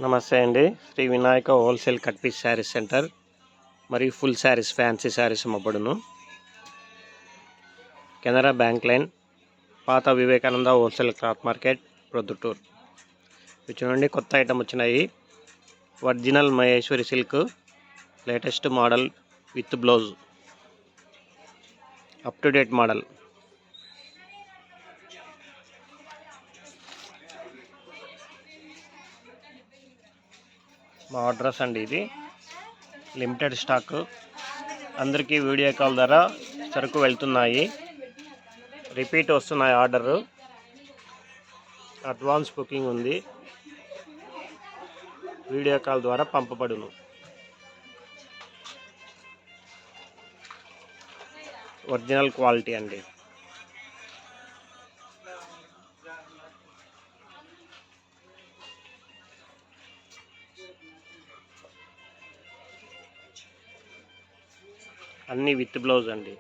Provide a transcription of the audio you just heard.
నమస్తే అండి. Shri Vinayaka wholesale cut piece saris centre మరియు ఫుల్ శారీస్, ఫ్యాన్సీ శారీస్ అమ్మబడును. కెనరా బ్యాంక్ లైన్, పాత Vivekananda wholesale cloth market, Proddatur. ఇవి చూడండి, కొత్త ఐటమ్ వచ్చినాయి. Original Maheshwari silk, latest model with blouse, up to date model. మా అడ్రస్ అండి, ఇది లిమిటెడ్ స్టాక్. అందరికీ వీడియో కాల్ ద్వారా సరుకు వెళ్తున్నాయి, రిపీట్ వస్తున్నాయి ఆర్డరు. అడ్వాన్స్ బుకింగ్ ఉంది, వీడియో కాల్ ద్వారా పంపబడును. ఒరిజినల్ క్వాలిటీ అండి. అన్నీ విత్ బ్లౌజ్ అండి.